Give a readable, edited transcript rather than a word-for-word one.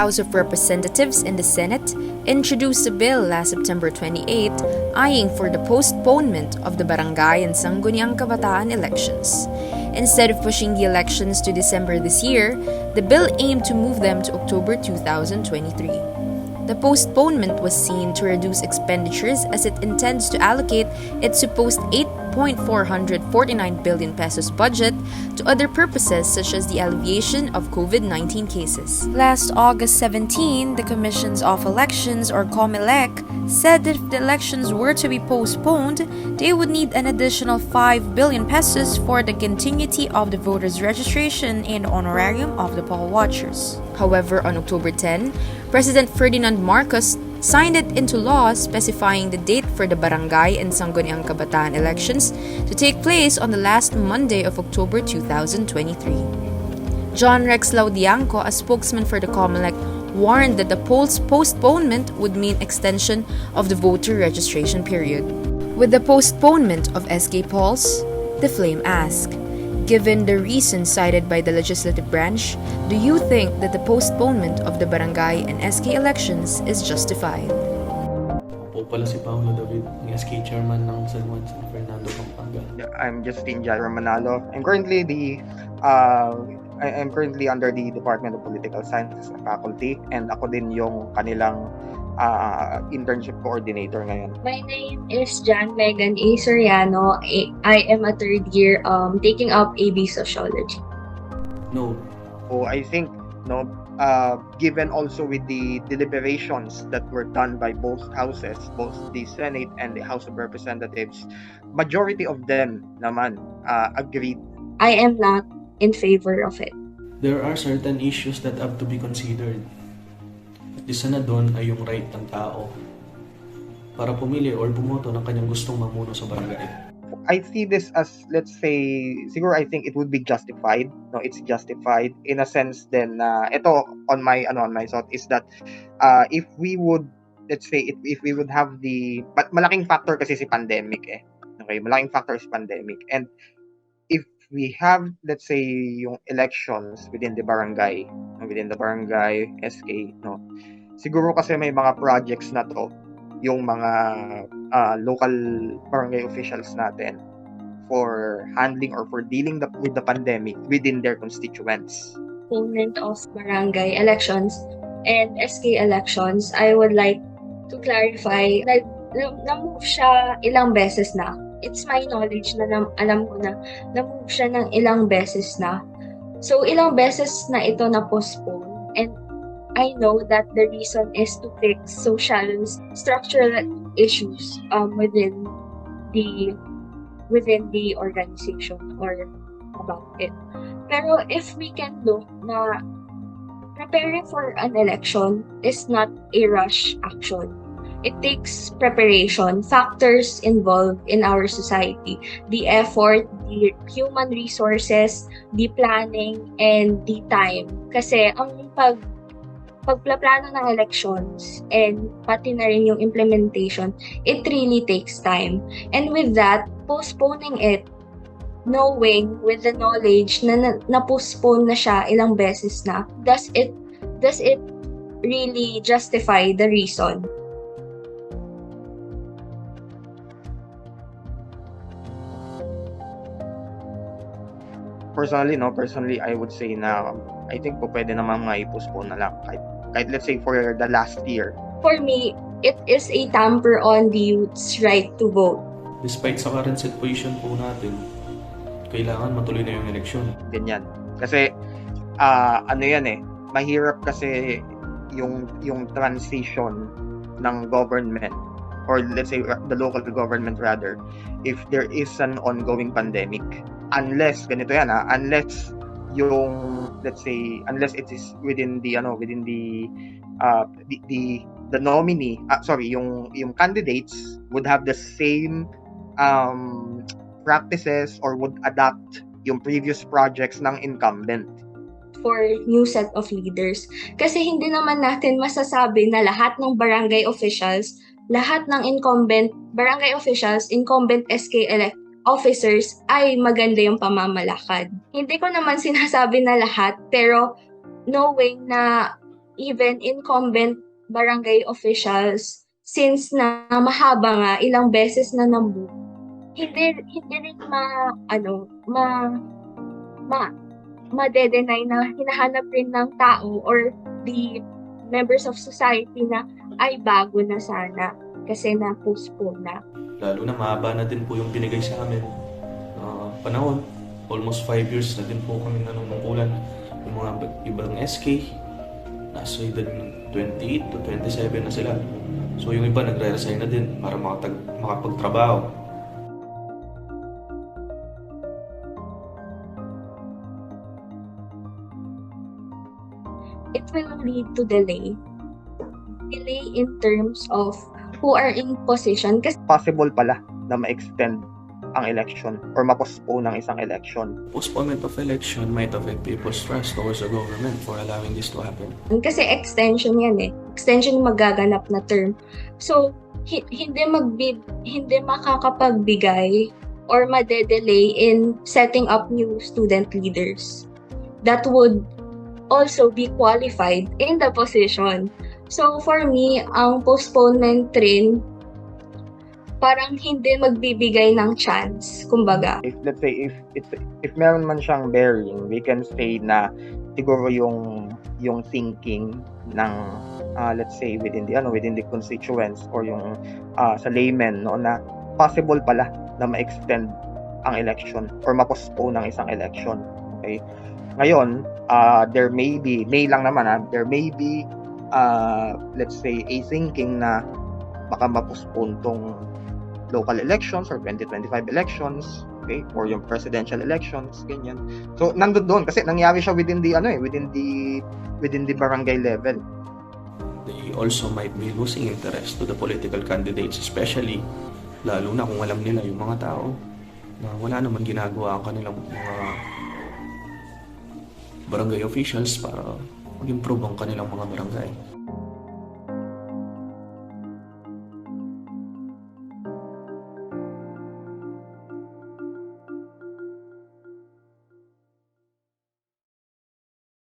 House of Representatives and the Senate introduced a bill last September 28 eyeing for the postponement of the Barangay and Sangguniang Kabataan elections. Instead of pushing the elections to December this year, the bill aimed to move them to October 2023. The postponement was seen to reduce expenditures as it intends to allocate its supposed 8.449 billion pesos budget to other purposes such as the alleviation of COVID-19 cases. Last August 17, the Commissions of Elections or COMELEC said that if the elections were to be postponed, they would need an additional 5 billion pesos for the continuity of the voters' registration and honorarium of the poll watchers. However, on October 10, President Ferdinand Marcos signed it into law specifying the date for the Barangay and Sangguniang Kabataan elections to take place on the last Monday of October 2023. John Rex Laudianco, a spokesman for the COMELEC, warned that the poll's postponement would mean extension of the voter registration period. With the postponement of SK polls, the Flame asked, given the reasons cited by the legislative branch, do you think that the postponement of the Barangay and SK elections is justified? Po pala si Paolo David, ang SK chairman ng San Juan San Fernando, Pampanga. I'm Justin Jairo Manalo. I'm currently under the Department of Political Science faculty, and ako din yung kanilang internship coordinator ngayon. My name is Jan Megan A. Soriano. I am a third year taking up AB Sociology. No. So I think given also with the deliberations that were done by both houses, both the Senate and the House of Representatives, majority of them naman agreed. I am not in favor of it. There are certain issues that have to be considered. At isa na doon ay yung right ng tao para pumili or bumoto ng kanyang gustong mamuno sa barangay. I see this as, let's say, siguro I think it would be justified. No, it's justified in a sense. Then, ito on my thought is that if we would, let's say, if we would have but malaking factor kasi si pandemic eh. Okay, malaking factor is pandemic, and if we have, let's say, yung elections within the barangay SK, no, siguro kasi may mga projects na to yung mga local barangay officials natin for handling or for dealing with the pandemic within their constituents. Opponent of barangay elections and SK elections, I would like to clarify that na-move siya ilang beses na. It's my knowledge na alam ko na na-move siya ng ilang beses na. So, ilang beses na ito na-postpone, and I know that the reason is to fix social structural issues within the organization or about it. Pero if we can look na preparing for an election is not a rush action. It takes preparation, factors involved in our society, the effort, the human resources, the planning, and the time. Kasi ang pagplaplano ng elections and pati na rin yung implementation, it really takes time. And with that, postponing it, knowing with the knowledge na na-postpone na siya ilang beses na, does it really justify the reason? Personally, I would say na I think po pwede naman i-postpone na lang kahit let's say for the last year. For me, it is a tamper on the youth's right to vote. Despite sa current situation po natin, kailangan matuloy na yung eleksyon. Ganyan. Kasi mahirap kasi yung transition ng government, or let's say the local government rather, if there is an ongoing pandemic. Unless it is within the nominee, yung candidates would have the same practices or would adapt yung previous projects ng incumbent. For new set of leaders. Kasi hindi naman natin masasabi na lahat ng barangay officials, lahat ng incumbent barangay officials, incumbent SK officers ay maganda yung pamamalakad. Hindi ko naman sinasabi na lahat, pero knowing na even incumbent barangay officials, since na mahaba nga, ilang beses na nambu, hindi rin ma-de-deny na hinahanap rin ng tao or the members of society na ay bago na sana kasi na-postpone na. Lalo na mahaba na din po yung binigay sa amin panahon. Almost 5 years na din po kami nanunungkulan. Yung mga ibang SK, nasa edad 28 to 27 na sila. So yung iba nagre-resign na din para makapagtrabaho. It will lead to delay. Delay in terms of who are in position. Kasi Possible pala na ma-extend ang election or ma-postpone ang isang election. Postponement of election might affect people's trust towards the government for allowing this to happen. extension yan eh. Extension magaganap na term. So, hindi makakapagbigay or madedelay in setting up new student leaders that would also be qualified in the position. So, for me, ang postponement rin parang hindi magbibigay ng chance, kumbaga. If let's say if meron man siyang bearing, we can say na siguro yung thinking ng let's say within the constituents or yung sa laymen, no, na possible pala na ma-extend ang election or ma-postpone ang isang election. Okay? Ngayon, there may be let's say a thinking na baka ma-postpone tong local elections or 2025 elections, okay, or yung presidential elections, ganyan. So nandun doon kasi nangyari siya within the barangay level. They also might be losing interest to the political candidates, especially lalo na kung alam nila yung mga tao na wala naman ginagawa ang kanilang mga barangay officials para mag-improve ang kanilang mga barangay.